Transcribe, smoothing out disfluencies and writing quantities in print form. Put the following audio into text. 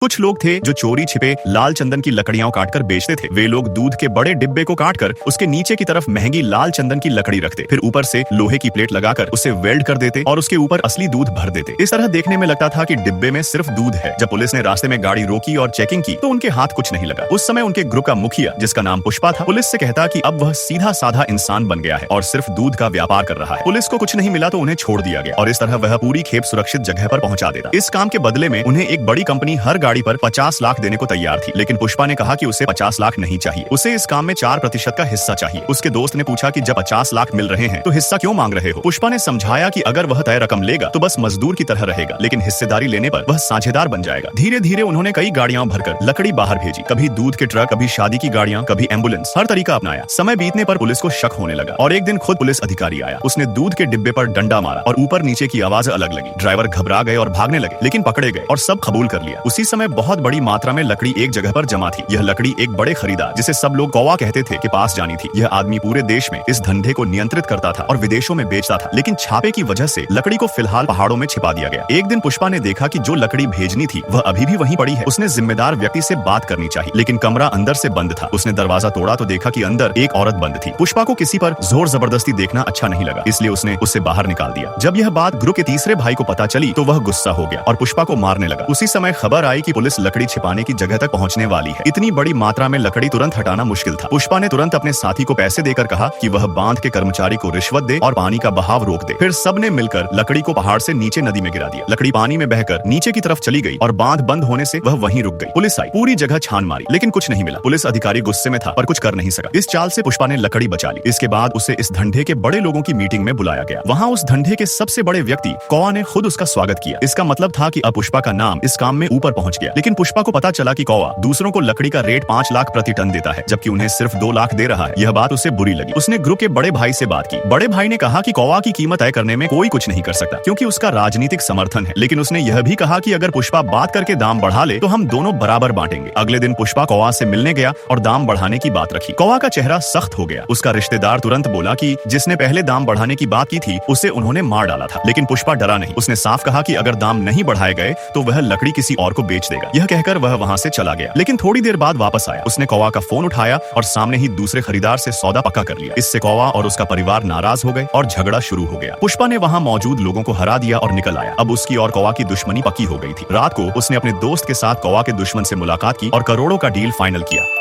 कुछ लोग थे जो चोरी छिपे लाल चंदन की लकड़ियां काटकर बेचते थे। वे लोग दूध के बड़े डिब्बे को काटकर उसके नीचे की तरफ महंगी लाल चंदन की लकड़ी रखते, फिर ऊपर से लोहे की प्लेट लगाकर उसे वेल्ड कर देते और उसके ऊपर असली दूध भर देते। इस तरह देखने में लगता था कि डिब्बे में सिर्फ दूध है। जब पुलिस ने रास्ते में गाड़ी रोकी और चेकिंग की तो उनके हाथ कुछ नहीं लगा। उस समय उनके ग्रुप का मुखिया, जिसका नाम पुष्पा था, पुलिस से कहता कि अब वह सीधा साधा इंसान बन गया है और सिर्फ दूध का व्यापार कर रहा है। पुलिस को कुछ नहीं मिला तो उन्हें छोड़ दिया गया और इस तरह वह पूरी खेप सुरक्षित जगह पर पहुंचा देता। इस काम के बदले में उन्हें एक बड़ी कंपनी हर गाड़ी पर 50 लाख देने को तैयार थी, लेकिन पुष्पा ने कहा कि उसे 50 लाख नहीं चाहिए, उसे इस काम में 4% का हिस्सा चाहिए। उसके दोस्त ने पूछा कि जब 50 लाख मिल रहे हैं तो हिस्सा क्यों मांग रहे हो? पुष्पा ने समझाया कि अगर वह तय रकम लेगा तो बस मजदूर की तरह रहेगा, लेकिन हिस्सेदारी लेने पर वह साझेदार बन जाएगा। धीरे धीरे उन्होंने कई गाड़ियां भरकर लकड़ी बाहर भेजी, कभी दूध के ट्रक, कभी शादी की गाड़ियां, कभी एम्बुलेंस, हर तरीका अपनाया। समय बीतने पर पुलिस को शक होने लगा और एक दिन खुद पुलिस अधिकारी आया। उसने दूध के डिब्बे पर डंडा मारा और ऊपर नीचे की आवाज अलग लगी। ड्राइवर घबरा गए और भागने लगे, लेकिन पकड़े गए और सब कबूल कर लिया। उसी समय बहुत बड़ी मात्रा में लकड़ी एक जगह पर जमा थी। यह लकड़ी एक बड़े खरीदार, जिसे सब लोग कौवा कहते थे, के पास जानी थी। यह आदमी पूरे देश में इस धंधे को नियंत्रित करता था और विदेशों में बेचता था, लेकिन छापे की वजह से लकड़ी को फिलहाल पहाड़ों में छिपा दिया गया। एक दिन पुष्पा ने देखा कि जो लकड़ी भेजनी थी वह अभी भी वहीं पड़ी है। उसने जिम्मेदार व्यक्ति से बात करनी चाहिए, लेकिन कमरा अंदर से बंद था। उसने दरवाजा तोड़ा तो देखा कि अंदर एक औरत बंद थी। पुष्पा को किसी पर जोर जबरदस्ती देखना अच्छा नहीं लगा, इसलिए उसने उसे बाहर निकाल दिया। जब यह बात ग्रुप के तीसरे भाई को पता चली तो वह गुस्सा हो गया और पुष्पा को मारने लगा। उसी समय खबर आई कि पुलिस लकड़ी छिपाने की जगह तक पहुंचने वाली है। इतनी बड़ी मात्रा में लकड़ी तुरंत हटाना मुश्किल था। पुष्पा ने तुरंत अपने साथी को पैसे देकर कहा कि वह बांध के कर्मचारी को रिश्वत दे और पानी का बहाव रोक दे। फिर सबने मिलकर लकड़ी को पहाड़ से नीचे नदी में गिरा दिया। लकड़ी पानी में बहकर नीचे की तरफ चली गई और बांध बंद होने से वह वहीं रुक गई। पुलिस आई, पूरी जगह छान मारी, लेकिन कुछ नहीं मिला। पुलिस अधिकारी गुस्से में था पर कुछ कर नहीं सका। इस चाल से पुष्पा ने लकड़ी बचा ली। इसके बाद उसे इस धंधे के बड़े लोगों की मीटिंग में बुलाया गया। वहाँ उस धंधे के सबसे बड़े व्यक्ति कौवा ने खुद उसका स्वागत किया। इसका मतलब था कि अब पुष्पा का नाम इस काम में ऊपर पहुंच गया। लेकिन पुष्पा को पता चला कि कौवा दूसरों को लकड़ी का रेट 5 लाख प्रति टन देता है, जबकि उन्हें सिर्फ 2 लाख दे रहा है। यह बात उसे बुरी लगी। उसने ग्रुप के बड़े भाई से बात की। बड़े भाई ने कहा कि कौवा की कीमत तय करने में कोई कुछ नहीं कर सकता, क्योंकि उसका राजनीतिक समर्थन है। लेकिन उसने यह भी कहा कि अगर पुष्पा बात करके दाम बढ़ा ले तो हम दोनों बराबर बांटेंगे। अगले दिन पुष्पा कौवा से मिलने गया और दाम बढ़ाने की बात रखी। कौवा का चेहरा सख्त हो गया। उसका रिश्तेदार तुरंत बोला कि जिसने पहले दाम बढ़ाने की बात की थी उसे उन्होंने मार डाला था। लेकिन पुष्पा डरा नहीं। उसने साफ कहा कि अगर दाम नहीं बढ़ाए गए तो वह लकड़ी किसी और को बेच देगा। यह कहकर वह वहां से चला गया। लेकिन थोड़ी देर बाद वापस आया। उसने कौवा का फोन उठाया और सामने ही दूसरे खरीदार से सौदा पक्का कर लिया। इससे कौवा और उसका परिवार नाराज हो गए और झगड़ा शुरू हो गया। पुष्पा ने वहां मौजूद लोगों को हरा दिया और निकल आया। अब उसकी और कौवा की दुश्मनी पक्की हो गई थी। रात को उसने अपने दोस्त के साथ कौवा के दुश्मन से मुलाकात की और करोड़ों का डील फाइनल किया।